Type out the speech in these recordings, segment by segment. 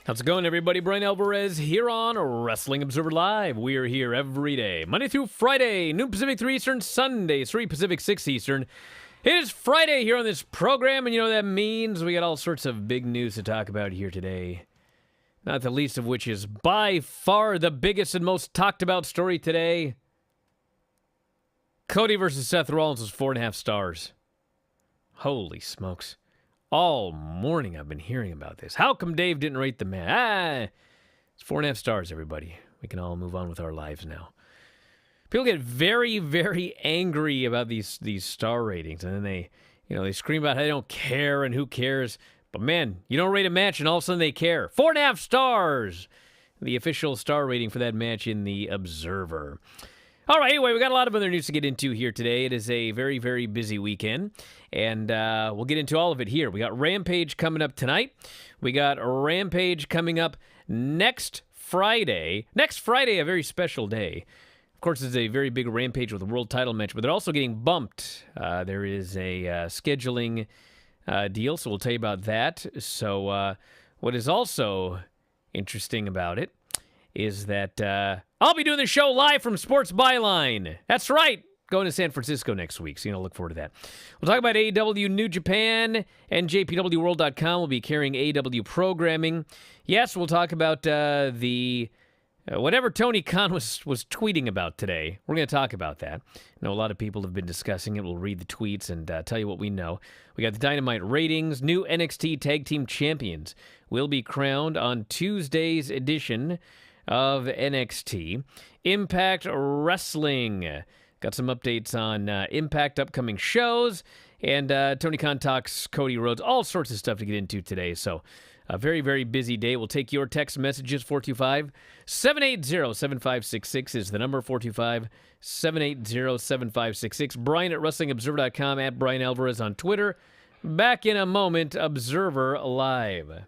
How's it going, everybody? Bryan Alvarez here on Wrestling Observer Live. We are here every day, Monday through Friday, noon Pacific, 3 Eastern, Sunday, 3 Pacific, 6 Eastern. It is Friday here on this program, and you know what that means. We got all sorts of big news to talk about here today. Not the least of which is by far the biggest and most talked about story today. Cody versus Seth Rollins was 4.5 stars. Holy smokes. All morning I've been hearing about this. How come Dave didn't rate the match? It's 4.5 stars, everybody. We can all move on with our lives now. People get very, very angry about these star ratings, and then they scream about how they don't care and who cares. But man, you don't rate a match and all of a sudden they care. 4.5 stars! The official star rating for that match in the Observer. All right, anyway, we got a lot of other news to get into here today. It is a very, very busy weekend, and we'll get into all of it here. We got Rampage coming up tonight. We got Rampage coming up next Friday. Next Friday, a very special day. Of course, it's a very big Rampage with a world title match, but they're also getting bumped. There is a scheduling deal, so we'll tell you about that. So what is also interesting about it is that I'll be doing the show live from Sports Byline. That's right. Going to San Francisco next week, so look forward to that. We'll talk about AEW New Japan, and JPWWorld.com will be carrying AEW programming. Yes, we'll talk about the whatever Tony Khan was tweeting about today. We're going to talk about that. I know a lot of people have been discussing it. We'll read the tweets and tell you what we know. We got the Dynamite ratings. New NXT Tag Team Champions will be crowned on Tuesday's edition of NXT. Impact Wrestling. Got some updates on Impact upcoming shows. And Tony Khan talks Cody Rhodes. All sorts of stuff to get into today. So a very, very busy day. We'll take your text messages. 425-780-7566 is the number. 425-780-7566. Brian at WrestlingObserver.com, at Bryan Alvarez on Twitter. Back in a moment. Observer Live.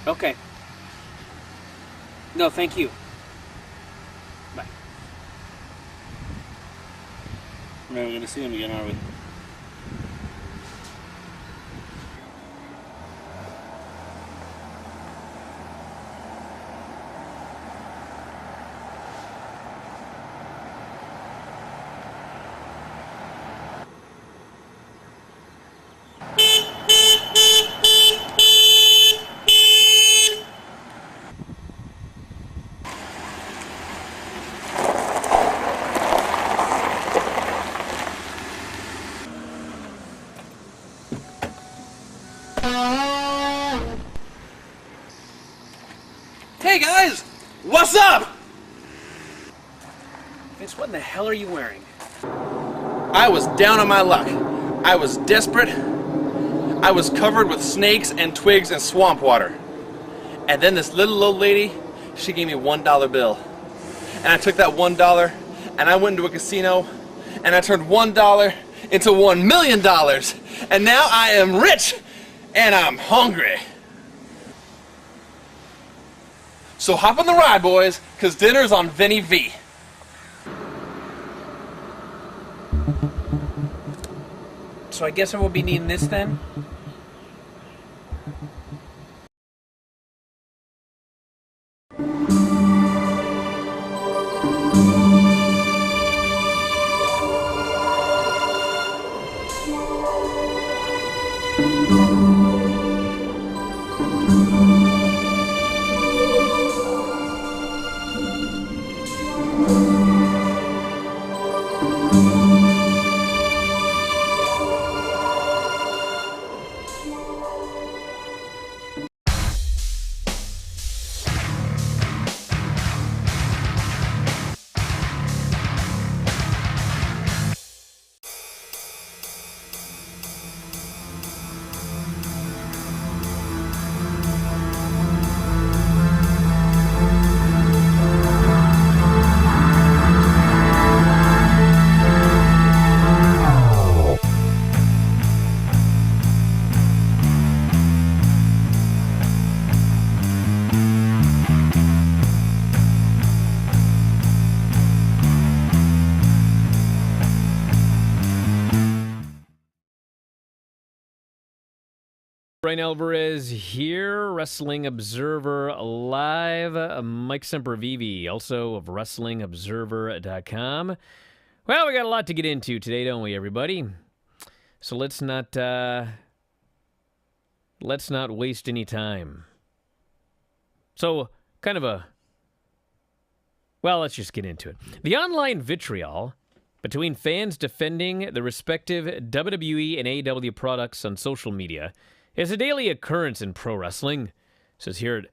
Okay. No, thank you. Bye. We're never going to see him again, are we? Hey guys! What's up? Vince, what in the hell are you wearing? I was down on my luck. I was desperate. I was covered with snakes and twigs and swamp water. And then this little old lady, she gave me a $1 bill. And I took that $1 and I went into a casino and I turned $1 into $1 million. And now I am rich and I'm hungry. So hop on the ride, boys, because dinner's on Vinny V. So I guess I will be needing this then? Bryan Alvarez here, Wrestling Observer Live. Mike Sempervive, also of WrestlingObserver.com. Well, we got a lot to get into today, don't we, everybody? So let's not waste any time. So, let's just get into it. The online vitriol between fans defending the respective WWE and AEW products on social media is a daily occurrence in pro wrestling, says here at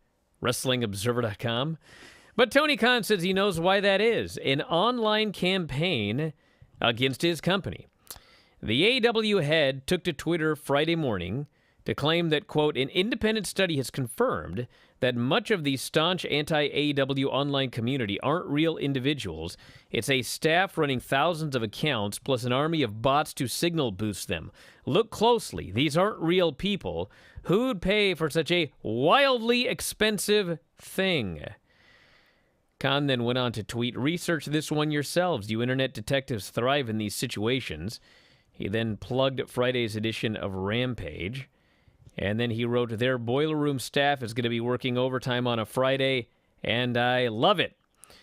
WrestlingObserver.com. But Tony Khan says he knows why that is, an online campaign against his company. The AEW head took to Twitter Friday morning to claim that, quote, an independent study has confirmed that much of the staunch anti-AEW online community aren't real individuals. It's a staff running thousands of accounts plus an army of bots to signal boost them. Look closely. These aren't real people. Who'd pay for such a wildly expensive thing? Khan then went on to tweet, research this one yourselves. You internet detectives thrive in these situations. He then plugged Friday's edition of Rampage. And then he wrote, their boiler room staff is going to be working overtime on a Friday, and I love it.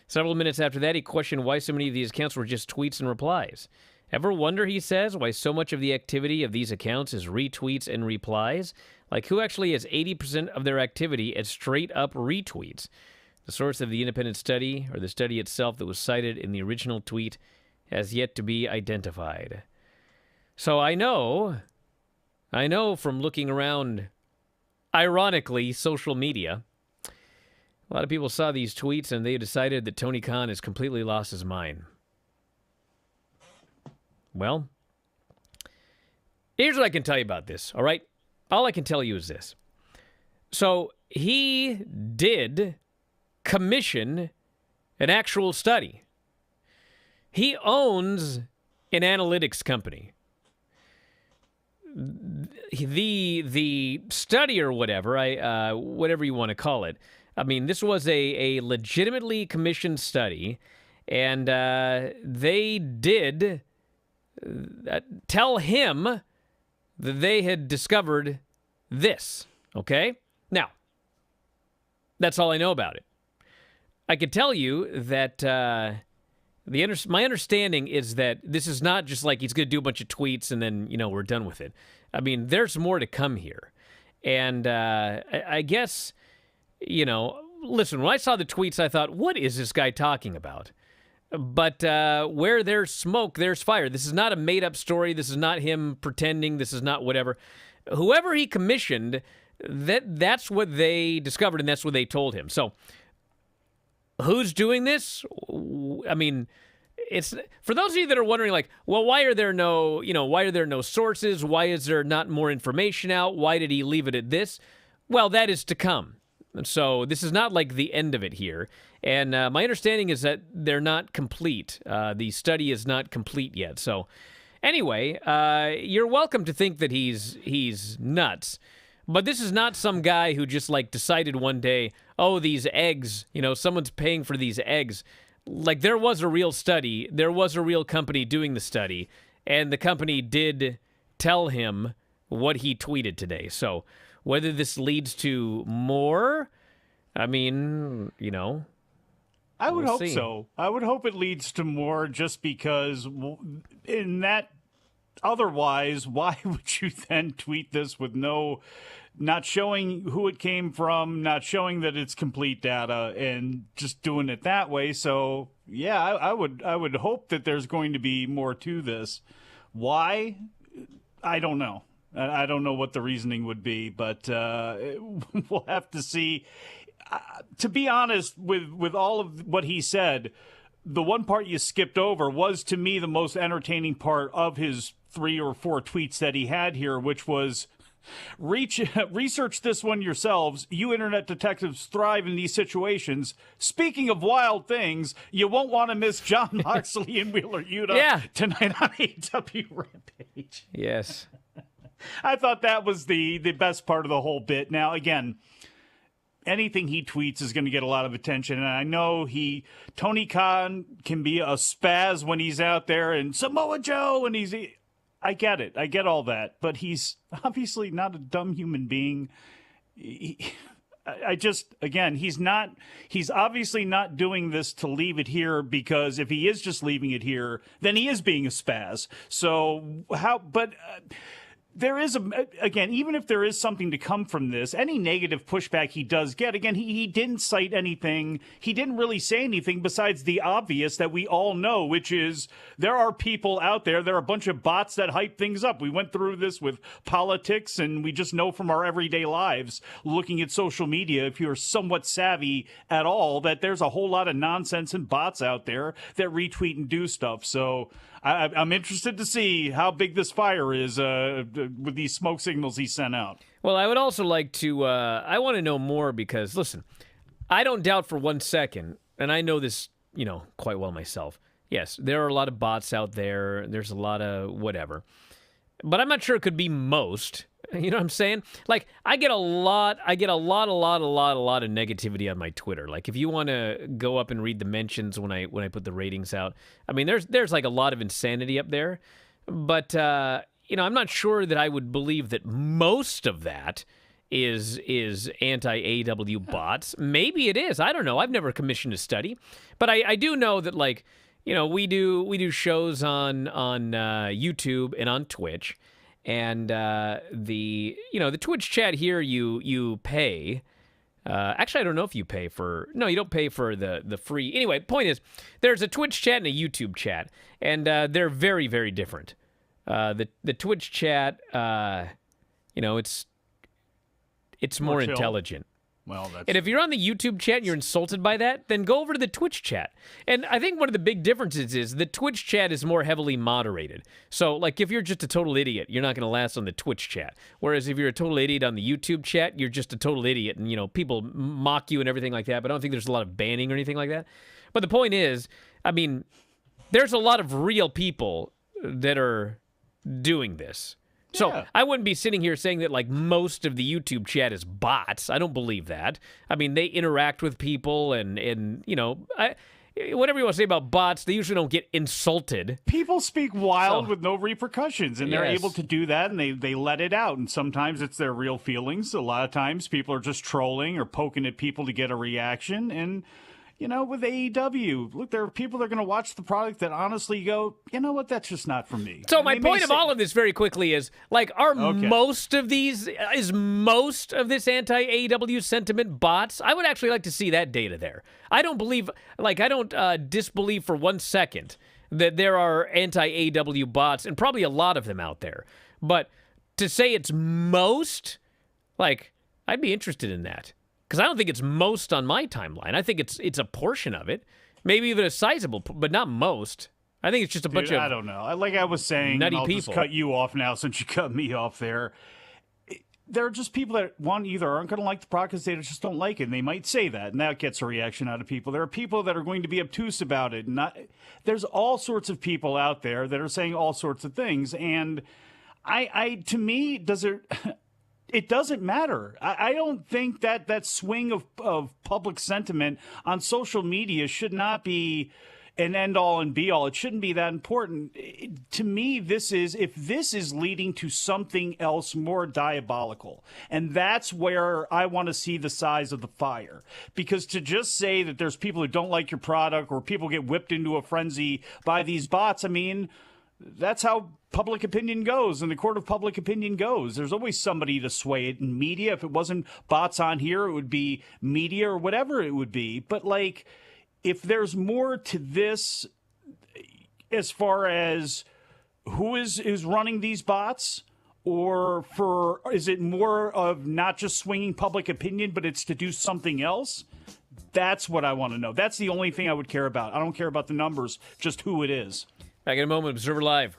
Several minutes after that, he questioned why so many of these accounts were just tweets and replies. Ever wonder, he says, why so much of the activity of these accounts is retweets and replies? Like, who actually has 80% of their activity as straight-up retweets? The source of the independent study, or the study itself that was cited in the original tweet, has yet to be identified. So I know from looking around, ironically, social media, a lot of people saw these tweets and they decided that Tony Khan has completely lost his mind. Well, here's what I can tell you about this, all right? All I can tell you is this. So he did commission an actual study. He owns an analytics company. The study or whatever, whatever you want to call it, I mean, this was a legitimately commissioned study, and they did tell him that they had discovered this, okay? Now, that's all I know about it. I could tell you that my understanding is that this is not just like he's going to do a bunch of tweets and then, we're done with it. I mean, there's more to come here. And I guess, listen, when I saw the tweets, I thought, what is this guy talking about? But where there's smoke, there's fire. This is not a made-up story. This is not him pretending. This is not whatever. Whoever he commissioned, that's what they discovered, and that's what they told him. So who's doing this? I mean, it's for those of you that are wondering, like, well, why are there no sources? Why is there not more information out? Why did he leave it at this? Well, that is to come. And so this is not like the end of it here. And my understanding is that they're not complete. The study is not complete yet. So anyway, you're welcome to think that he's nuts. But this is not some guy who just, decided one day, oh, these eggs, someone's paying for these eggs. Like, there was a real study. There was a real company doing the study. And the company did tell him what he tweeted today. So whether this leads to more, I mean, I would we'll hope see. so. I would hope it leads to more just because in that... Otherwise, why would you then tweet this with not showing who it came from, not showing that it's complete data, and just doing it that way? So, yeah, I would hope that there's going to be more to this. Why? I don't know. I don't know what the reasoning would be, but we'll have to see. To be honest, with all of what he said, the one part you skipped over was, to me, the most entertaining part of his 3 or 4 tweets that he had here, which was, research this one yourselves. You internet detectives thrive in these situations. Speaking of wild things, you won't want to miss John Moxley and Wheeler Yuta tonight on AEW Rampage. Yes. I thought that was the best part of the whole bit. Now, again, anything he tweets is going to get a lot of attention. And I know Tony Khan can be a spaz when he's out there, and Samoa Joe, and I get it. I get all that. But he's obviously not a dumb human being. He's obviously not doing this to leave it here, because if he is just leaving it here, then he is being a spaz. So there is, even if there is something to come from this, any negative pushback he does get, again, he didn't cite anything. He didn't really say anything besides the obvious that we all know, which is there are people out there. There are a bunch of bots that hype things up. We went through this with politics, and we just know from our everyday lives, looking at social media, if you're somewhat savvy at all, that there's a whole lot of nonsense and bots out there that retweet and do stuff. So I'm interested to see how big this fire is with these smoke signals he sent out. Well, I would also like to, I want to know more because, listen, I don't doubt for 1 second, and I know this, quite well myself. Yes, there are a lot of bots out there. There's a lot of whatever. But I'm not sure it could be most. You know what I'm saying? Like, I get a lot of negativity on my Twitter. Like, if you want to go up and read the mentions when I put the ratings out, I mean, there's like a lot of insanity up there. But, I'm not sure that I would believe that most of that is anti-AW bots. Maybe it is. I don't know. I've never commissioned a study. But I do know that, like, we do shows on YouTube and on Twitch. And the Twitch chat here, you pay. Actually, I don't know if you pay for. No, you don't pay for the free. Anyway, point is, there's a Twitch chat and a YouTube chat, and they're very, very different. The Twitch chat, it's more intelligent. Well, and if you're on the YouTube chat and you're insulted by that, then go over to the Twitch chat. And I think one of the big differences is the Twitch chat is more heavily moderated. So, like, if you're just a total idiot, you're not going to last on the Twitch chat. Whereas if you're a total idiot on the YouTube chat, you're just a total idiot. And, people mock you and everything like that. But I don't think there's a lot of banning or anything like that. But the point is, I mean, there's a lot of real people that are doing this. So I wouldn't be sitting here saying that, like, most of the YouTube chat is bots. I don't believe that. I mean, they interact with people and whatever you want to say about bots, they usually don't get insulted. People speak wild with no repercussions, and they're able to do that, and they let it out. And sometimes it's their real feelings. A lot of times people are just trolling or poking at people to get a reaction. And, with AEW, look, there are people that are going to watch the product that honestly go, you know what, that's just not for me. So my point of all of this very quickly is, like, most of this anti-AEW sentiment bots? I would actually like to see that data there. I don't disbelieve for 1 second that there are anti-AEW bots, and probably a lot of them out there. But to say it's most, like, I'd be interested in that. Because I don't think it's most on my timeline. I think it's a portion of it. Maybe even a sizable, but not most. I think it's just a bunch of, I don't know. Like I was saying, nutty I'll people. Just cut you off now since you cut me off there. There are just people that, either aren't going to like the product because they just don't like it. And they might say that, and that gets a reaction out of people. There are people that are going to be obtuse about it. There's all sorts of people out there that are saying all sorts of things. And to me, it doesn't matter. I don't think that swing of public sentiment on social media should not be an end-all and be-all. It shouldn't be that important. To me, if this is leading to something else more diabolical, and that's where I want to see the size of the fire. Because to just say that there's people who don't like your product or people get whipped into a frenzy by these bots, I mean, that's how public opinion goes, and the court of public opinion goes. There's always somebody to sway it in media. If it wasn't bots on here, it would be media or whatever it would be. But, like, if there's more to this as far as who is running these bots, or is it more of not just swinging public opinion, but it's to do something else? That's what I want to know. That's the only thing I would care about. I don't care about the numbers, just who it is. Back in a moment, Observer Live.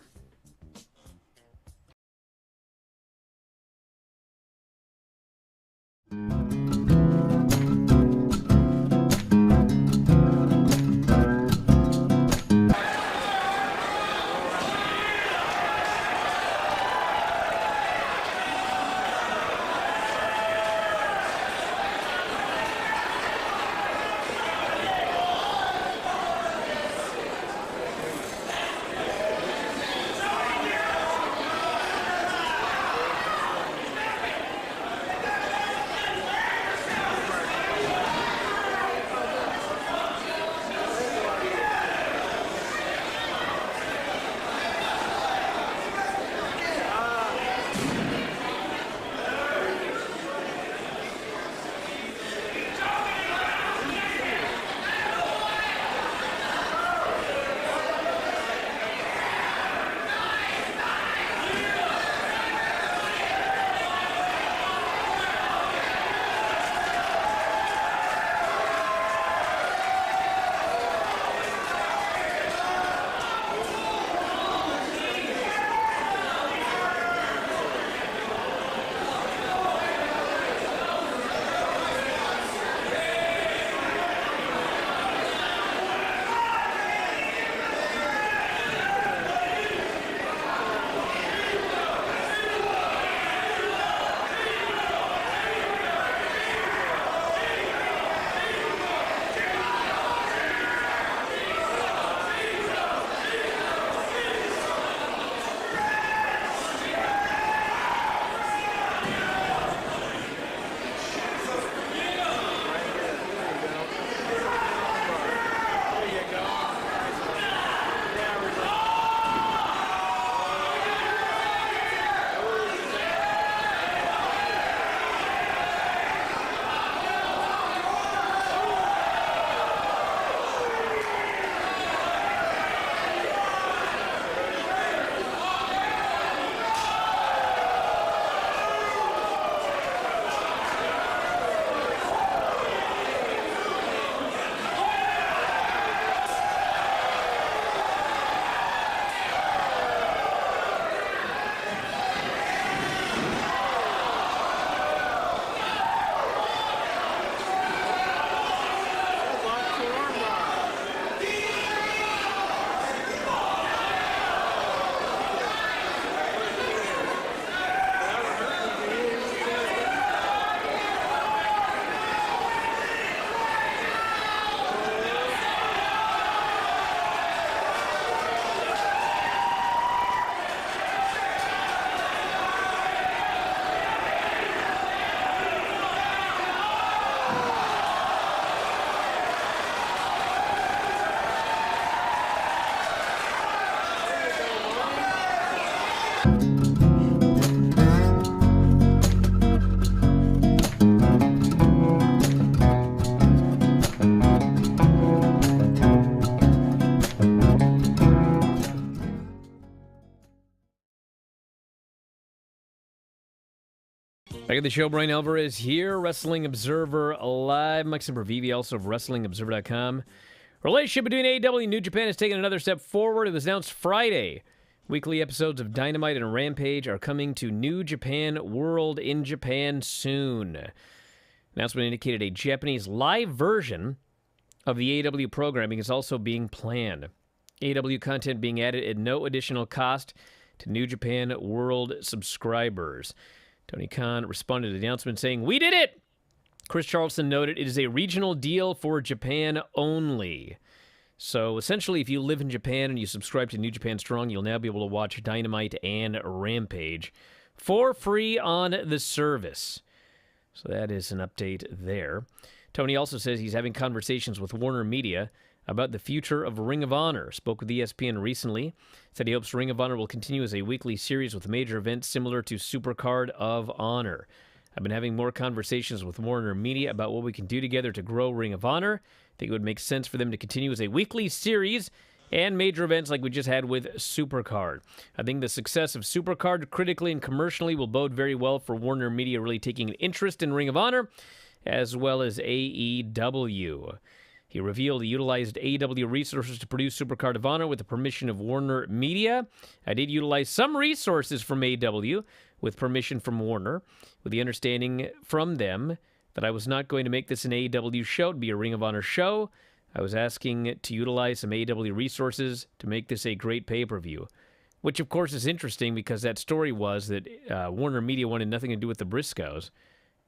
Back at the show, Bryan Alvarez here, Wrestling Observer Live. Mike Sempervive, also of WrestlingObserver.com. Relationship between AEW and New Japan has taken another step forward. It was announced Friday. Weekly episodes of Dynamite and Rampage are coming to New Japan World in Japan soon. Announcement indicated a Japanese live version of the AEW programming is also being planned. AEW content being added at no additional cost to New Japan World subscribers. Tony Khan responded to the announcement saying, "We did it!" Chris Charleston noted it is a regional deal for Japan only. So essentially, if you live in Japan and you subscribe to New Japan Strong, you'll now be able to watch Dynamite and Rampage for free on the service. So that is an update there. Tony also says he's having conversations with Warner Media about the future of Ring of Honor. Spoke with ESPN recently. Said he hopes Ring of Honor will continue as a weekly series with major events similar to Supercard of Honor. I've been having more conversations with Warner Media about what we can do together to grow Ring of Honor. I think it would make sense for them to continue as a weekly series and major events like we just had with Supercard. I think the success of Supercard critically and commercially will bode very well for Warner Media really taking an interest in Ring of Honor as well as AEW. He revealed he utilized AEW resources to produce Supercard of Honor with the permission of Warner Media. I did utilize some resources from AEW with permission from Warner, with the understanding from them that I was not going to make this an AEW show, to be a Ring of Honor show. I was asking to utilize some AEW resources to make this a great pay-per-view, which of course is interesting because that story was that Warner Media wanted nothing to do with the Briscoes.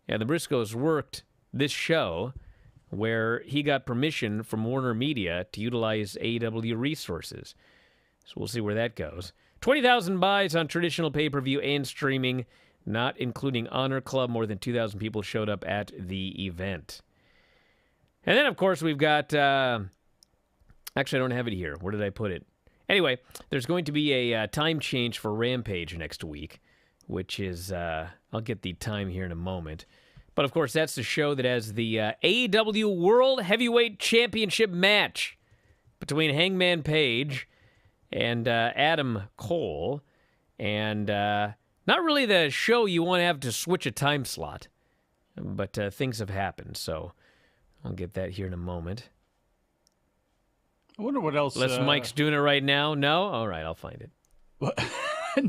And the Briscoes worked this show where he got permission from Warner Media to utilize AEW resources. So we'll see where that goes. 20,000 buys on traditional pay-per-view and streaming, not including Honor Club. More than 2,000 people showed up at the event. And then, of course, we've got... actually, I don't have it here. Where did I put it? Anyway, there's going to be a time change for Rampage next week, which is... I'll get the time here in a moment. But, of course, that's the show that has the AEW World Heavyweight Championship match between Hangman Page and Adam Cole. And not really the show you want to have to switch a time slot. But things have happened, so I'll get that here in a moment. I wonder what else... Unless Mike's doing it right now. No? All right, I'll find it.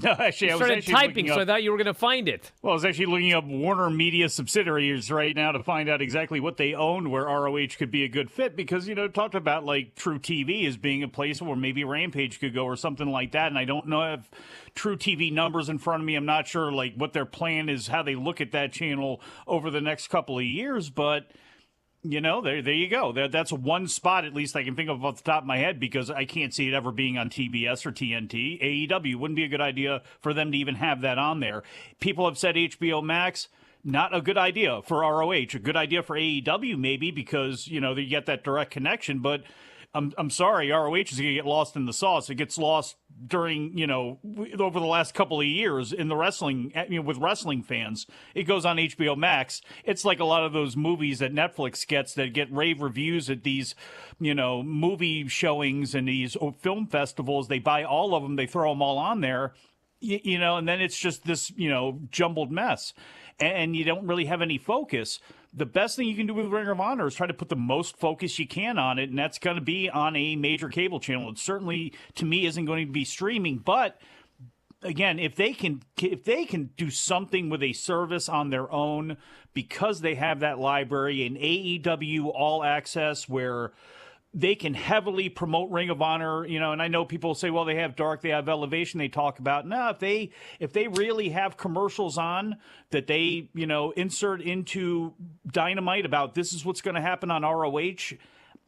No, actually, I was started typing, so I thought you were going to find it. Well, I was actually looking up Warner Media subsidiaries right now to find out exactly what they own, where ROH could be a good fit, because, talked about, like, True TV as being a place where maybe Rampage could go or something like that, and I don't know if True TV numbers in front of me. I'm not sure, like, what their plan is, how they look at that channel over the next couple of years, but... there you go. That's one spot, at least I can think of off the top of my head, because I can't see it ever being on TBS or TNT. AEW wouldn't be a good idea for them to even have that on there. People have said HBO Max, not a good idea for ROH. A good idea for AEW maybe, because, you get that direct connection, but I'm sorry, ROH is going to get lost in the sauce. It gets lost during, over the last couple of years in the wrestling, with wrestling fans. It goes on HBO Max. It's like a lot of those movies that Netflix gets that get rave reviews at these, movie showings and these film festivals. They buy all of them. They throw them all on there, and then it's just this, jumbled mess. And you don't really have any focus. The best thing you can do with Ring of Honor is try to put the most focus you can on it, and that's going to be on a major cable channel. It certainly, to me, isn't going to be streaming. But again, if they can do something with a service on their own, because they have that library and AEW All Access, where they can heavily promote Ring of Honor, and I know people say, well, they have Dark, they have Elevation, they talk about. No, if they really have commercials on that they, insert into Dynamite about this is what's going to happen on ROH,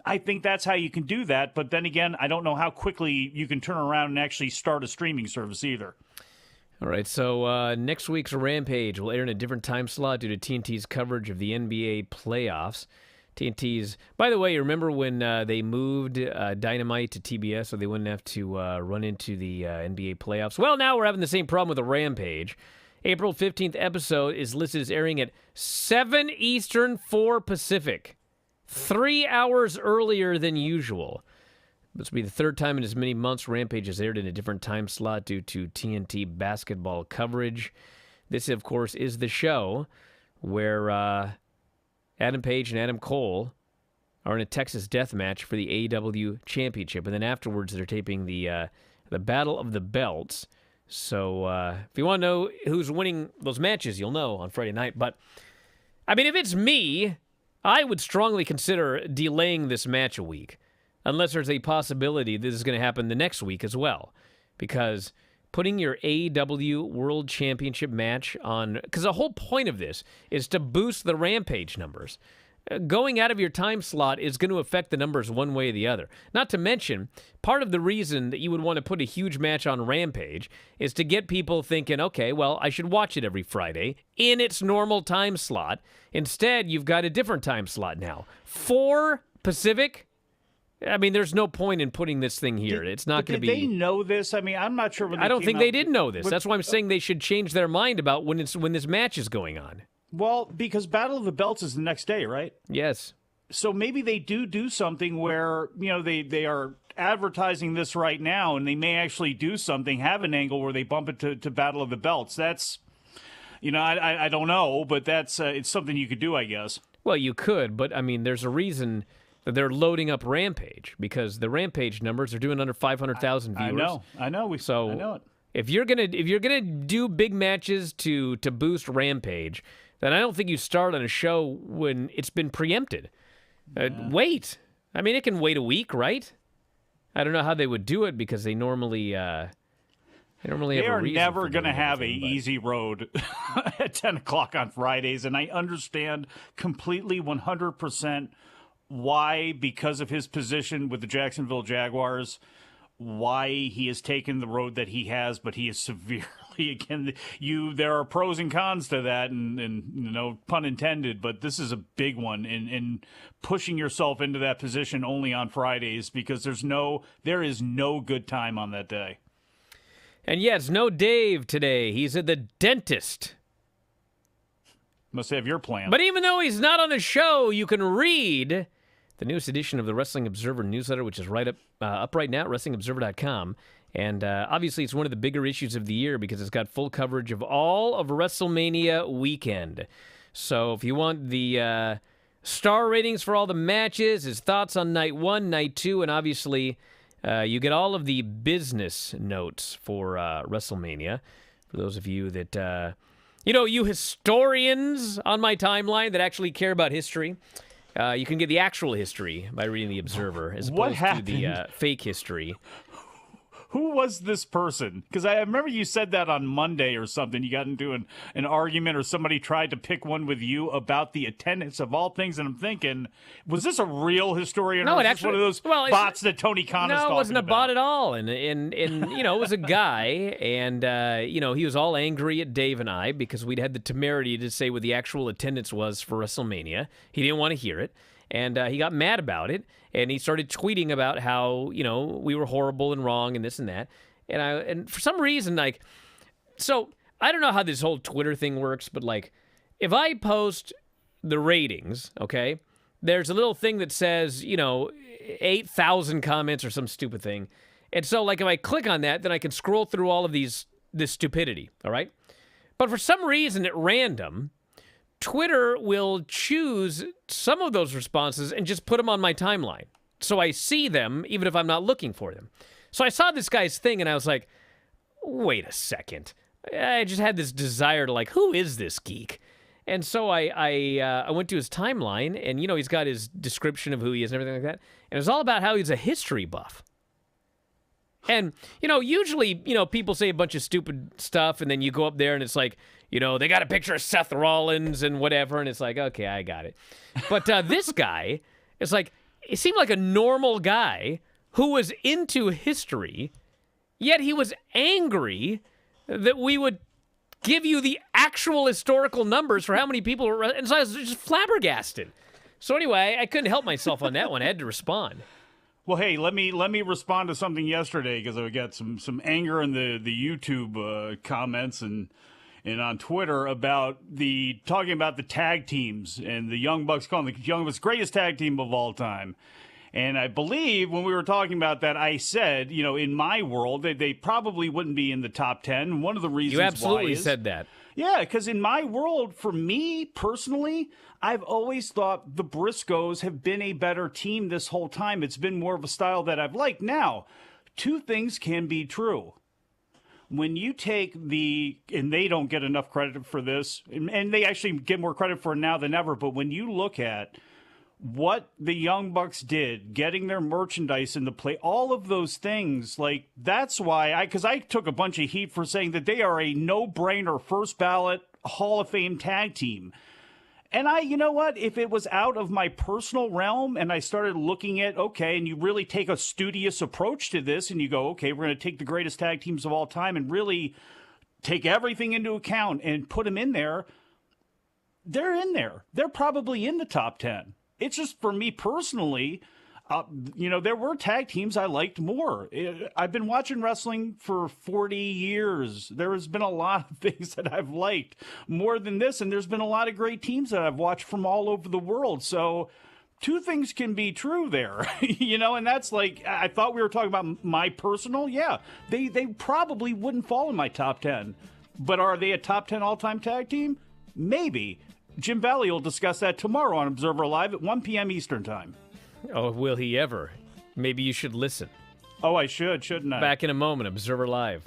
I think that's how you can do that. But then again, I don't know how quickly you can turn around and actually start a streaming service either. All right, so next week's Rampage will air in a different time slot due to TNT's coverage of the NBA playoffs. TNT's, by the way, remember when they moved Dynamite to TBS so they wouldn't have to run into the NBA playoffs? Well, now we're having the same problem with the Rampage. April 15th episode is listed as airing at 7 Eastern, 4 Pacific. 3 hours earlier than usual. This will be the third time in as many months Rampage has aired in a different time slot due to TNT basketball coverage. This, of course, is the show where Adam Page and Adam Cole are in a Texas death match for the AEW Championship. And then afterwards, they're taping the Battle of the Belts. So if you want to know who's winning those matches, you'll know on Friday night. But, I mean, if it's me, I would strongly consider delaying this match a week, unless there's a possibility this is going to happen the next week as well. Because putting your AEW World Championship match on... Because the whole point of this is to boost the Rampage numbers. Going out of your time slot is going to affect the numbers one way or the other. Not to mention, part of the reason that you would want to put a huge match on Rampage is to get people thinking, okay, well, I should watch it every Friday in its normal time slot. Instead, you've got a different time slot now. 4 Pacific? I mean, there's no point in putting this thing here. It's not going to be... Did they know this? I mean, I'm not sure when I don't think they did know this. That's why I'm saying they should change their mind about when this match is going on. Well, because Battle of the Belts is the next day, right? Yes. So maybe they do something where, they are advertising this right now, and they may actually do something, have an angle where they bump it to Battle of the Belts. That's, I don't know, but that's it's something you could do, I guess. Well, you could, but, I mean, there's a reason that they're loading up Rampage, because the Rampage numbers are doing under 500,000 viewers. I know. I know it. If you're gonna do big matches to boost Rampage, then I don't think you start on a show when it's been preempted. Wait. I mean, it can wait a week, right? I don't know how they would do it because they normally have a reason. They are never going to have everything, a easy road at 10 o'clock on Fridays, and I understand completely 100% why, because of his position with the Jacksonville Jaguars, why he has taken the road that he has, but he is severely, again, there are pros and cons to that, and pun intended, but this is a big one in pushing yourself into that position only on Fridays, because there is no good time on that day. And yes, no Dave today. He's at the dentist. Must have your plan. But even though he's not on the show, you can read the newest edition of the Wrestling Observer newsletter, which is up right now at WrestlingObserver.com. And obviously, it's one of the bigger issues of the year because it's got full coverage of all of WrestleMania weekend. So if you want the star ratings for all the matches, his thoughts on Night 1, Night 2, and obviously you get all of the business notes for WrestleMania. For those of you that, you historians on my timeline that actually care about history, you can get the actual history by reading the Observer as opposed to the fake history. Who was this person? Because I remember you said that on Monday or something. You got into an argument, or somebody tried to pick one with you about the attendance of all things. And I'm thinking, was this a real historian? No, or it was actually this one of those bots that Tony Khan is talking about? No, it wasn't a bot at all. And it was a guy, and he was all angry at Dave and I because we'd had the temerity to say what the actual attendance was for WrestleMania. He didn't want to hear it. And he got mad about it, and he started tweeting about how, we were horrible and wrong and this and that. And for some reason, so I don't know how this whole Twitter thing works, but if I post the ratings, okay, there's a little thing that says, 8,000 comments or some stupid thing. And so if I click on that, then I can scroll through all of this stupidity, all right? But for some reason at random, Twitter will choose some of those responses and just put them on my timeline. So I see them even if I'm not looking for them. So I saw this guy's thing and I was like, wait a second. I just had this desire to who is this geek? And so I went to his timeline and, he's got his description of who he is and everything like that. And it was all about how he's a history buff. And, usually, people say a bunch of stupid stuff and then you go up there and it's they got a picture of Seth Rollins and whatever, and it's okay, I got it. But this guy is it seemed like a normal guy who was into history, yet he was angry that we would give you the actual historical numbers for how many people were, and so I was just flabbergasted. So anyway, I couldn't help myself on that one. I had to respond. Well, hey, let me respond to something yesterday because I got some anger in the YouTube comments and on Twitter about talking about the tag teams and the Young Bucks calling the Young Bucks greatest tag team of all time. And I believe when we were talking about that, I said, in my world, they probably wouldn't be in the top 10. One of the reasons you absolutely said that. Yeah, because in my world, for me personally, I've always thought the Briscoes have been a better team this whole time. It's been more of a style that I've liked. Now, two things can be true. When you take and they don't get enough credit for this, and they actually get more credit for it now than ever, but when you look at what the Young Bucks did, getting their merchandise into play, all of those things, like, that's why because I took a bunch of heat for saying that they are a no-brainer first ballot Hall of Fame tag team. And you know what? If it was out of my personal realm and I started looking at, okay, and you really take a studious approach to this and you go, okay, we're going to take the greatest tag teams of all time and really take everything into account and put them in there, they're in there. They're probably in the top 10. It's just, for me personally, there were tag teams I liked more. I've been watching wrestling for 40 years. There has been a lot of things that I've liked more than this, and there's been a lot of great teams that I've watched from all over the world. So two things can be true there, and that's like, I thought we were talking about my personal. Yeah, they probably wouldn't fall in my top 10. But are they a top 10 all-time tag team? Maybe. Jim Valley will discuss that tomorrow on Observer Live at 1 p.m. Eastern Time. Oh, will he ever? Maybe you should listen. Oh, I should, shouldn't I? Back in a moment, Observer Live.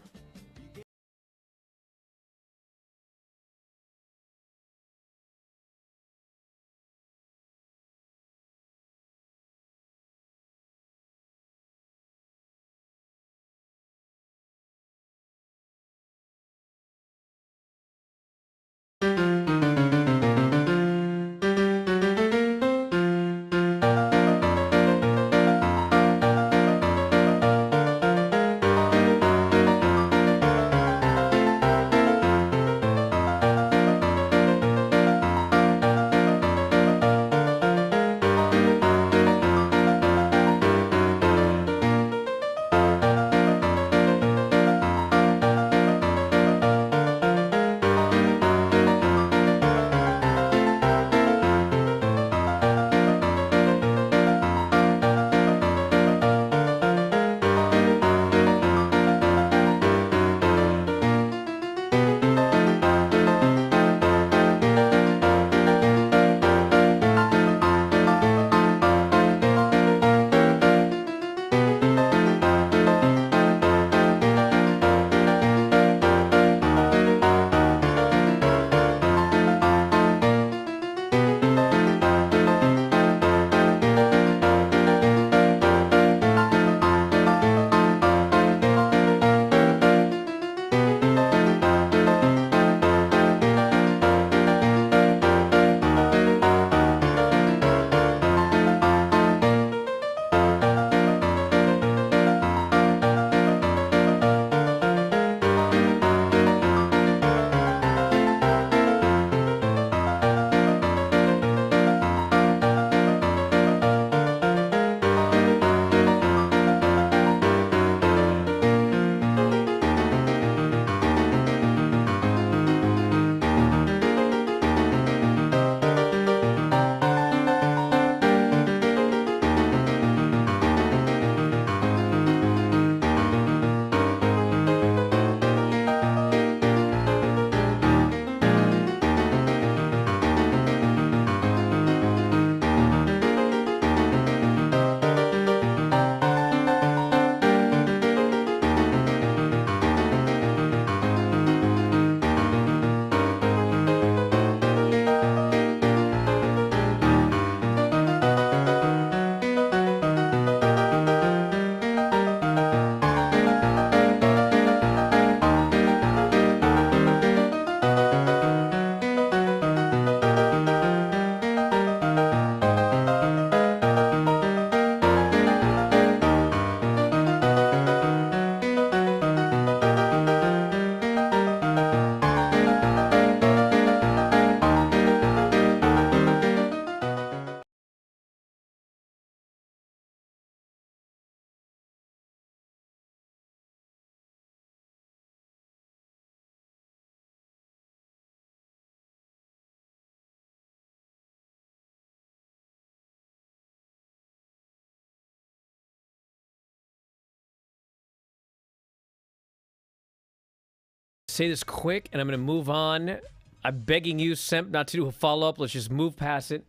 say this quick, and I'm going to move on. I'm begging you, Semp, not to do a follow-up. Let's just move past it.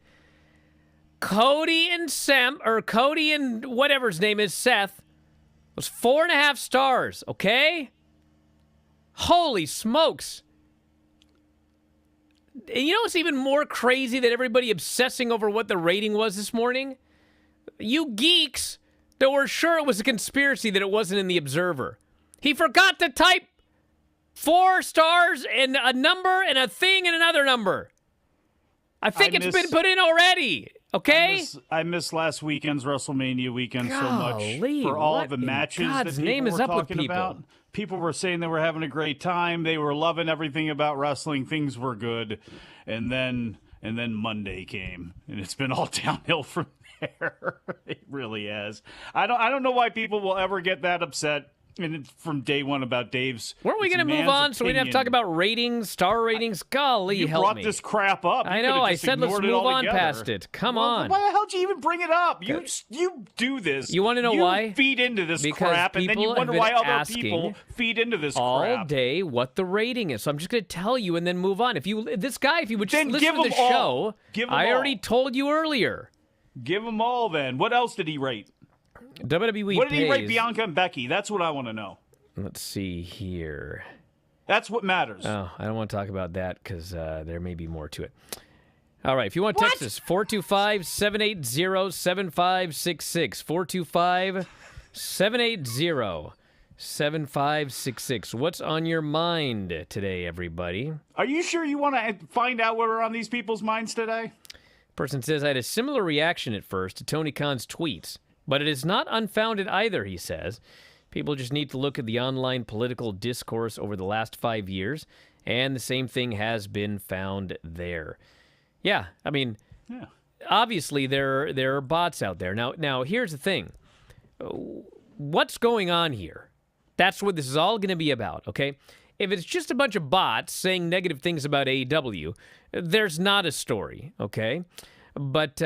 Cody and whatever his name is, Seth, was 4.5 stars, okay? Holy smokes. And you know what's even more crazy than everybody obsessing over what the rating was this morning? You geeks that were sure it was a conspiracy that it wasn't in the Observer. He forgot to type 4 stars and a number and a thing and another number. I think it's been put in already. Okay? I missed last weekend's WrestleMania weekend so much for all of the matches God's that people name were is up with talking people? about. People were saying they were having a great time. They were loving everything about wrestling. Things were good. And then Monday came, and it's been all downhill from there. It really has. I don't know why people will ever get that upset. And it's from day one about Dave's. Weren't we going to move on so we didn't have to talk about ratings, star ratings? Golly, you help brought me. this crap up. I know. I said let's move on past it. Come on. Why the hell did you even bring it up? You do this. You want to know why? You feed into this because crap, and then you wonder why other people feed into this all crap. day what the rating is. So I'm just going to tell you and then move on. If you would just listen to the show, I already told you earlier. Give them all then. What else did he rate? WWE What did he rate Bianca and Becky? That's what I want to know. Let's see here. That's what matters. Oh, I don't want to talk about that because there may be more to it. All right, if you want to text us, 425-780-7566. 425-780-7566. What's on your mind today, everybody? Are you sure you want to find out what are on these people's minds today? Person says, I had a similar reaction at first to Tony Khan's tweets, but it is not unfounded either, he says. People just need to look at the online political discourse over the last 5 years, and the same thing has been found there. Yeah, I mean, obviously there are bots out there. Now here's the thing. What's going on here? That's what this is all going to be about, okay? If it's just a bunch of bots saying negative things about AEW, there's not a story, okay? But,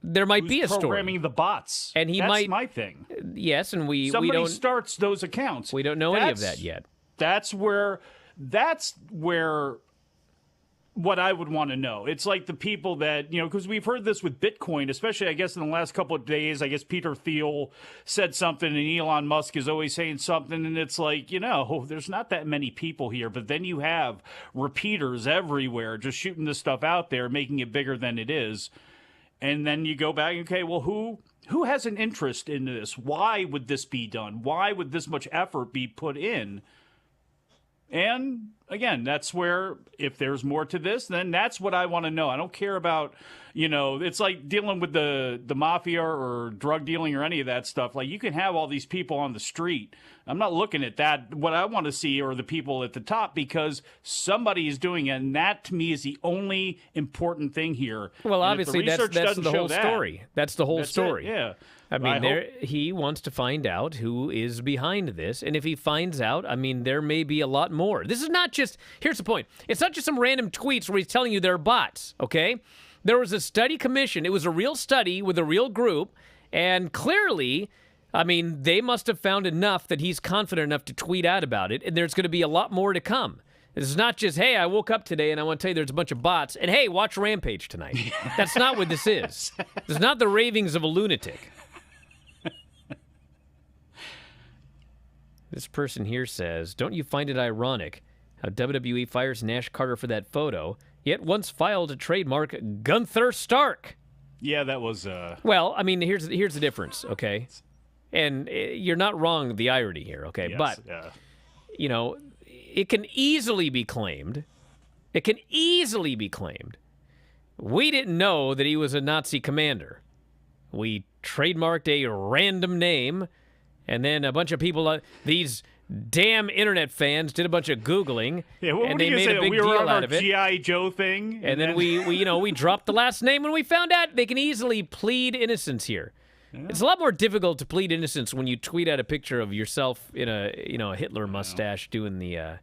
there might be a story. Programming the bots, and that's my thing. Yes, and somebody starts those accounts. We don't know any of that yet. That's where what I would want to know. It's like the people that, because we've heard this with Bitcoin, especially, I guess, in the last couple of days. I guess Peter Thiel said something, and Elon Musk is always saying something, and it's like, there's not that many people here, but then you have repeaters everywhere just shooting this stuff out there, making it bigger than it is. And then you go back, okay, well, who has an interest in this? Why would this be done? Why would this much effort be put in? And again, that's where, if there's more to this, then that's what I want to know. I don't care about, it's like dealing with the mafia or drug dealing or any of that stuff. Like, you can have all these people on the street. I'm not looking at that. What I want to see are the people at the top, because somebody is doing it, and that to me is the only important thing here. Well, obviously, that's the whole story. That's the whole story. Yeah. I mean, he wants to find out who is behind this, and if he finds out, I mean, there may be a lot more. This is not just, here's the point, it's not just some random tweets where he's telling you they're bots, okay? There was a study commissioned. It was a real study with a real group, and clearly, I mean, they must have found enough that he's confident enough to tweet out about it, and there's going to be a lot more to come. This is not just, hey, I woke up today and I want to tell you there's a bunch of bots, and hey, watch Rampage tonight. That's not what this is. This is not the ravings of a lunatic. This person here says, don't you find it ironic how WWE fires Nash Carter for that photo, yet once filed to trademark Gunther Stark? Yeah, that was... Well, I mean, here's the difference, okay? And you're not wrong, the irony here, okay? Yes, but, it can easily be claimed, we didn't know that he was a Nazi commander. We trademarked a random name, and then a bunch of people, these damn internet fans, did a bunch of Googling, and they made a big deal out of it. G.I. Joe thing. And then we dropped the last name when we found out they can easily plead innocence here. Yeah. It's a lot more difficult to plead innocence when you tweet out a picture of yourself in a Hitler mustache doing the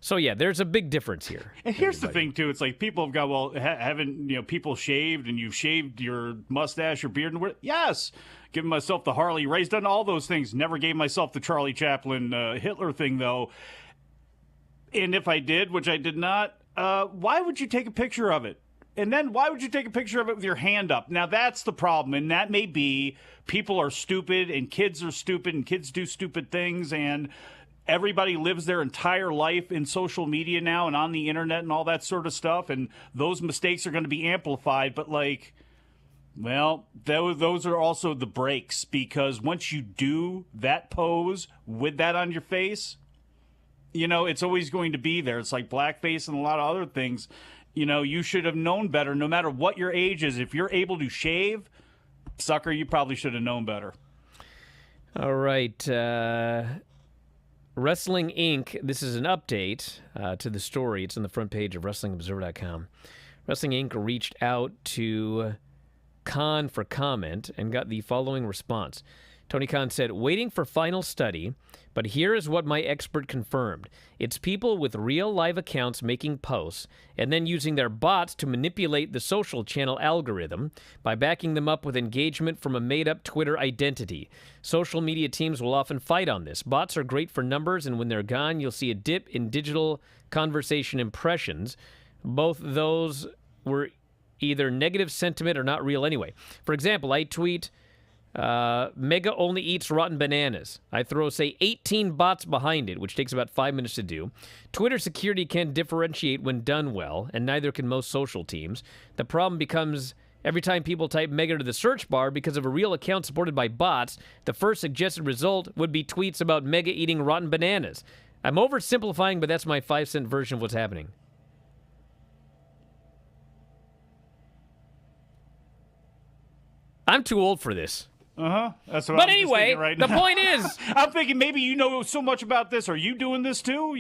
So yeah, there's a big difference here. And here's the thing too: it's like people have got haven't people shaved and you've shaved your mustache, your beard, and yes, giving myself the Harley race, done all those things. Never gave myself the Charlie Chaplin Hitler thing though. And if I did, which I did not, why would you take a picture of it? And then why would you take a picture of it with your hand up? Now, that's the problem. And that may be people are stupid and kids are stupid and kids do stupid things. And everybody lives their entire life in social media now and on the internet and all that sort of stuff. And those mistakes are going to be amplified. But, well, those are also the breaks. Because once you do that pose with that on your face, it's always going to be there. It's like blackface and a lot of other things. You should have known better no matter what your age is. If you're able to shave, sucker, you probably should have known better. All right. Wrestling Inc. This is an update to the story. It's on the front page of WrestlingObserver.com. Wrestling Inc. reached out to Khan for comment and got the following response. Tony Khan said, waiting for final study, but here is what my expert confirmed. It's people with real live accounts making posts and then using their bots to manipulate the social channel algorithm by backing them up with engagement from a made-up Twitter identity. Social media teams will often fight on this. Bots are great for numbers, and when they're gone, you'll see a dip in digital conversation impressions. Both those were either negative sentiment or not real anyway. For example, I tweet... Mega only eats rotten bananas. I throw, say, 18 bots behind it, which takes about 5 minutes to do. Twitter security can't differentiate when done well, and neither can most social teams. The problem becomes every time people type Mega to the search bar because of a real account supported by bots, the first suggested result would be tweets about Mega eating rotten bananas. I'm oversimplifying, but that's my 5-cent version of what's happening. I'm too old for this. That's what but I'm anyway, thinking right the now. point is, I'm thinking maybe you know so much about this. Are you doing this too?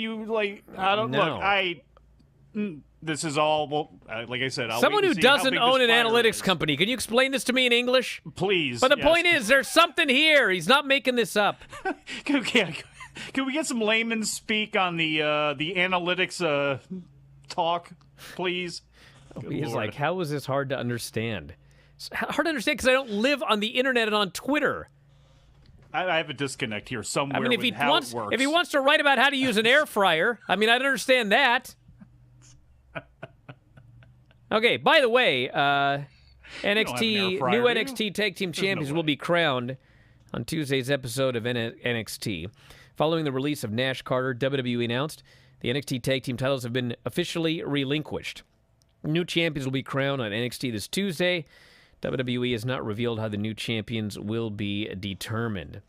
I don't No. This is all. Well, like I said, I'll someone wait who and see how doesn't big own this an fire analytics is. company, can you explain this to me in English? Please. But the yes. point is, there's something here. He's not making this up. Can we get some layman's speak on the analytics talk, please? Good He's Lord. like, how is this hard to understand? It's hard to understand because I don't live on the internet and on Twitter. I have a disconnect here somewhere. I mean, with how it works. if he wants to write about how to use an air fryer, I mean, I'd understand that. Okay, by the way, NXT, fryer, new do you? NXT Tag Team Champions no will way. be crowned on Tuesday's episode of NXT. Following the release of Nash Carter, WWE announced the NXT Tag Team titles have been officially relinquished. New champions will be crowned on NXT this Tuesday. WWE has not revealed how the new champions will be determined,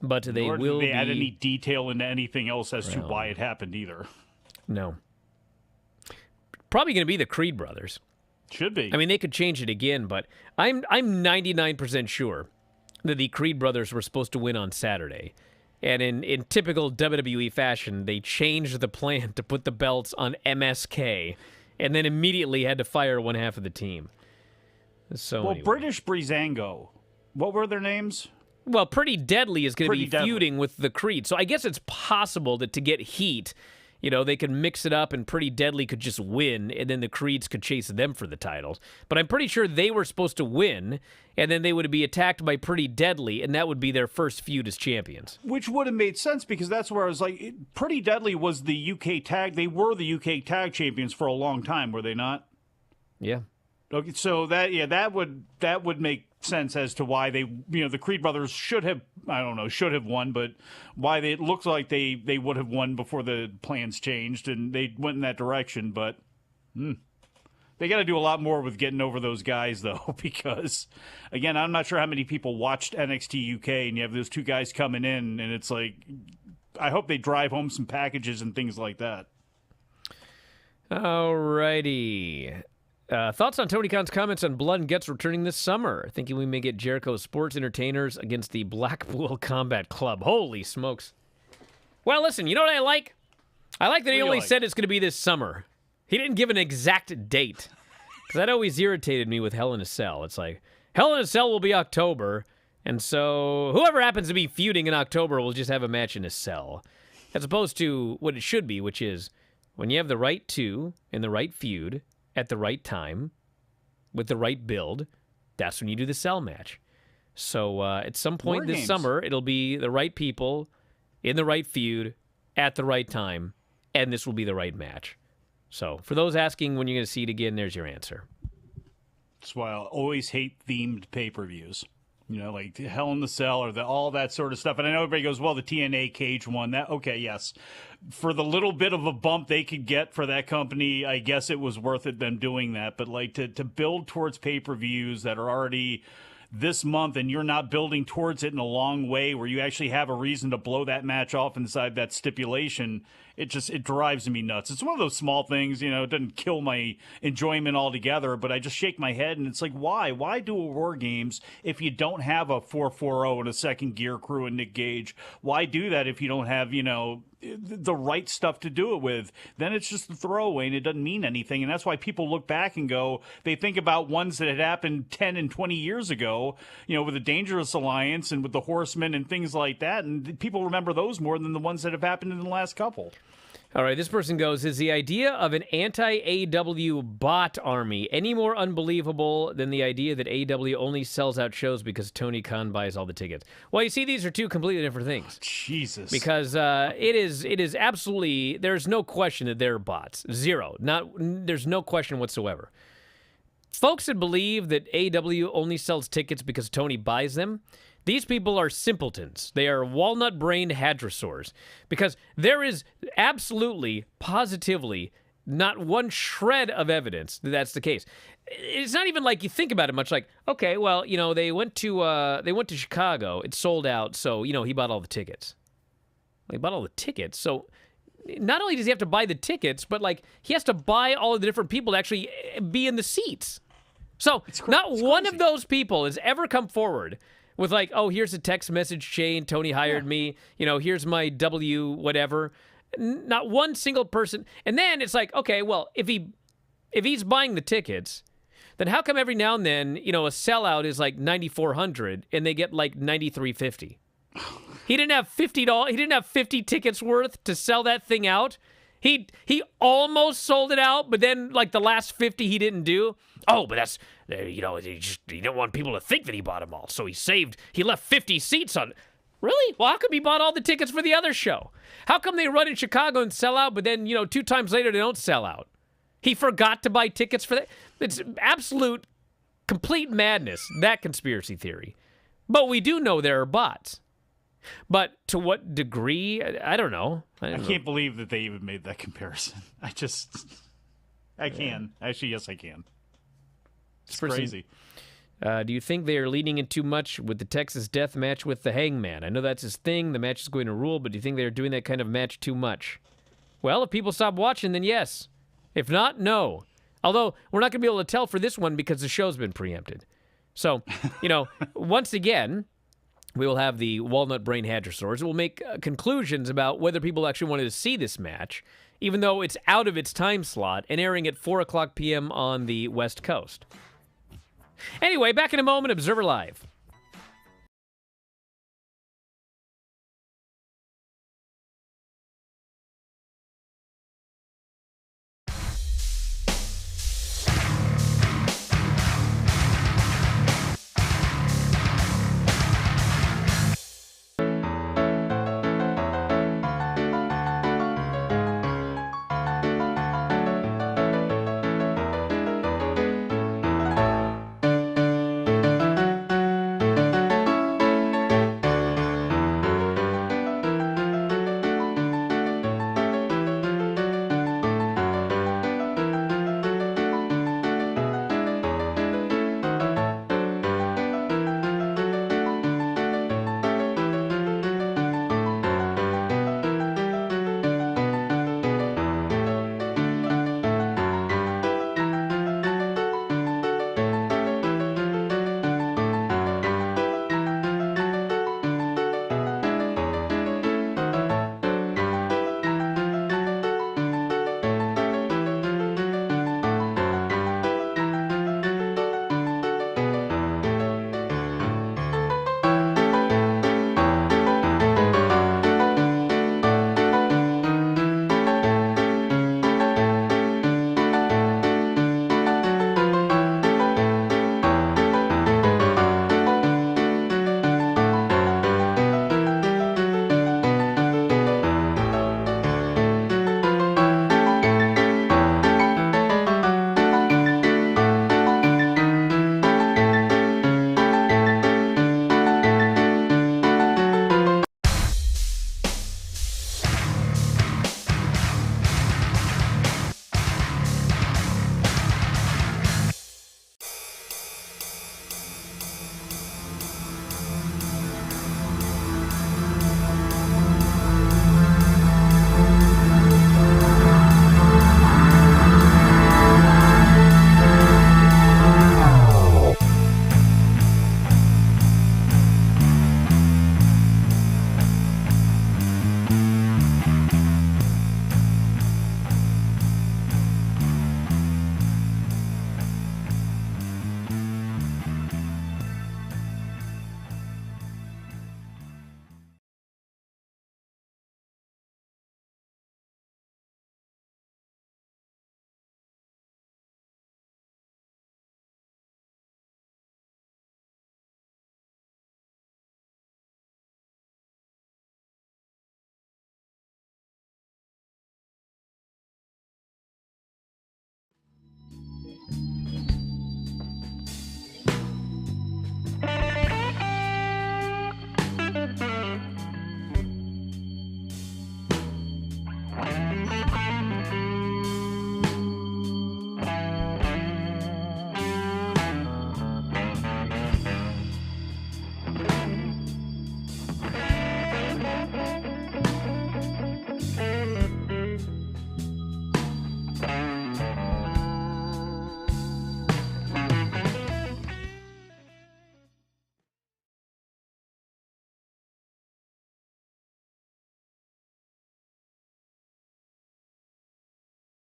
but they Nor will did they be. add any detail into anything else as to why it happened either. No. Probably going to be the Creed brothers. Should be. I mean, they could change it again, but I'm 99% sure that the Creed brothers were supposed to win on Saturday. And in typical WWE fashion, they changed the plan to put the belts on MSK and then immediately had to fire one half of the team. So well, anyway. British Breezango. What were their names? Well, Pretty Deadly is going to be Pretty Deadly. feuding with the Creed. So I guess it's possible that to get heat, they could mix it up and Pretty Deadly could just win, and then the Creeds could chase them for the titles. But I'm pretty sure they were supposed to win, and then they would be attacked by Pretty Deadly, and that would be their first feud as champions. Which would have made sense because that's where I was like, Pretty Deadly was the UK tag. They were the UK tag champions for a long time, were they not? Yeah. Okay, so that would make sense as to why they, the Creed brothers should have won, but why it looks like they would have won before the plans changed and they went in that direction. But they got to do a lot more with getting over those guys, though, because again, I'm not sure how many people watched NXT UK, and you have those two guys coming in, and it's like, I hope they drive home some packages and things like that. Alrighty. Thoughts on Tony Khan's comments on Blood and Guts returning this summer? Thinking we may get Jericho's sports entertainers against the Blackpool Combat Club. Holy smokes. Well, listen, you know what I like? I like that he only said it's going to be this summer. He didn't give an exact date. Because that always irritated me with Hell in a Cell. It's like, Hell in a Cell will be October, and so whoever happens to be feuding in October will just have a match in a cell. as opposed to what it should be, which is when you have the right two in the right feud at the right time with the right build, that's when you do the cell match. So at some point this summer, it'll be the right people in the right feud at the right time, and this will be the right match. So for those asking when you're going to see it again, there's your answer. That's why I always hate themed pay-per-views. You know, like Hell in the Cell or all that sort of stuff. And I know everybody goes, well, the TNA Cage one. Okay, yes. For the little bit of a bump they could get for that company, I guess it was worth it them doing that. But like to build towards pay-per-views that are already this month and you're not building towards it in a long way where you actually have a reason to blow that match off inside that stipulation, it drives me nuts. It's one of those small things, you know, it doesn't kill my enjoyment altogether, but I just shake my head and it's like, why do a War Games if you don't have a 440 and a second gear crew and Nick Gage? Why do that if you don't have, you know, the right stuff to do it with? Then it's just a throwaway and it doesn't mean anything. And that's why people look back and go, they think about ones that had happened 10 and 20 years ago, you know, with the Dangerous Alliance and with the Horsemen and things like that. And people remember those more than the ones that have happened in the last couple. All right, this person goes, is the idea of an anti-AW bot army any more unbelievable than the idea that AW only sells out shows because Tony Khan buys all the tickets? Well, you see, these are two completely different things. Oh, Jesus. Because it is absolutely, there's no question that they're bots. Zero. There's no question whatsoever. Folks that believe that AW only sells tickets because Tony buys them, these people are simpletons. They are walnut-brained hadrosaurs. Because there is absolutely, positively, not one shred of evidence that that's the case. It's not even like you think about it much like, okay, well, you know, they went to Chicago. It sold out, so, you know, he bought all the tickets. Well, he bought all the tickets, so not only does he have to buy the tickets, but, like, he has to buy all of the different people to actually be in the seats. So not one of those people has ever come forward with like, oh, here's a text message chain. Tony hired me. You know, here's my W whatever. Not one single person. And then it's like, okay, well, if he's buying the tickets, then how come every now and then, you know, a sellout is like $9,400 and they get like $9,350? He didn't have $50. He didn't have 50 tickets worth to sell that thing out. He almost sold it out, but then like the last 50 he didn't do. Oh, but that's, you know, he didn't want people to think that he bought them all. So he left 50 seats on. Really? Well, how come he bought all the tickets for the other show? How come they run in Chicago and sell out, but then, you know, 2 times later they don't sell out? He forgot to buy tickets for that. It's absolute, complete madness, that conspiracy theory. But we do know there are bots. But to what degree? I don't know. I can't believe that they even made that comparison. I can. Actually, yes, I can. It's crazy. Do you think they are leaning in too much with the Texas death match with the Hangman? I know that's his thing. The match is going to rule, but do you think they're doing that kind of match too much? Well, if people stop watching, then yes. If not, no. Although, we're not going to be able to tell for this one because the show's been preempted. So, you know, once again, we will have the walnut brain hadrosaurs. We'll make conclusions about whether people actually wanted to see this match, even though it's out of its time slot and airing at 4 o'clock p.m. on the West Coast. Anyway, back in a moment, Observer Live.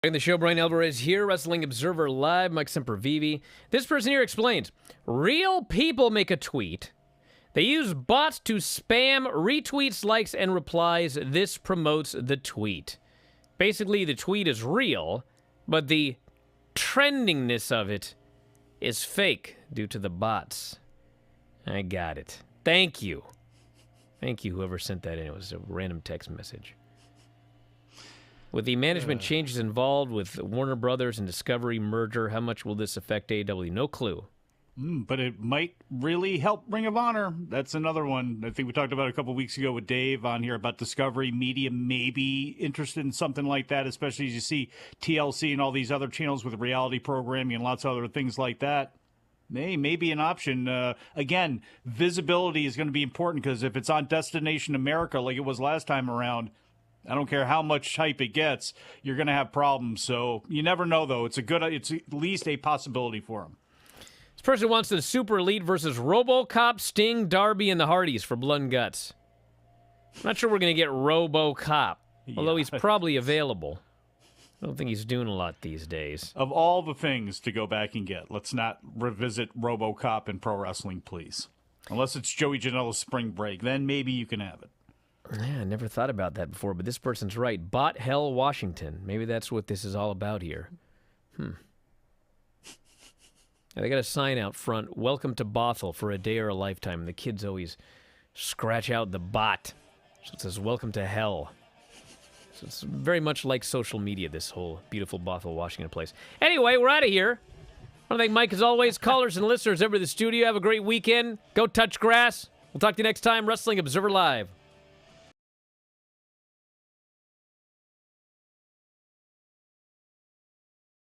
In the show, Bryan Alvarez here, Wrestling Observer Live, Mike Sempervive. This person here explains, real people make a tweet. They use bots to spam retweets, likes, and replies. This promotes the tweet. Basically, the tweet is real, but the trendingness of it is fake due to the bots. I got it. Thank you. Thank you, whoever sent that in. It was a random text message. With the management changes involved with Warner Brothers and Discovery merger, how much will this affect AEW? No clue. But it might really help Ring of Honor. That's another one. I think we talked about a couple weeks ago with Dave on here about Discovery Media maybe interested in something like that, especially as you see TLC and all these other channels with reality programming and lots of other things like that. May be an option. Again, visibility is going to be important because if it's on Destination America like it was last time around, I don't care how much hype it gets, you're going to have problems. So you never know, though. It's at least a possibility for them. This person wants the Super Elite versus RoboCop, Sting, Darby, and the Hardys for Blood and Guts. I'm not sure we're going to get RoboCop, although he's probably available. I don't think he's doing a lot these days. Of all the things to go back and get, let's not revisit RoboCop in pro wrestling, please. Unless it's Joey Janela's Spring Break, then maybe you can have it. Yeah, I never thought about that before, but this person's right. Bot Hell, Washington. Maybe that's what this is all about here. They got a sign out front, welcome to Bothell for a day or a lifetime. And the kids always scratch out the bot. So it says, welcome to hell. So it's very much like social media, this whole beautiful Bothell, Washington place. Anyway, we're out of here. I want to thank Mike, as always, callers and listeners over to the studio. Have a great weekend. Go touch grass. We'll talk to you next time. Wrestling Observer Live.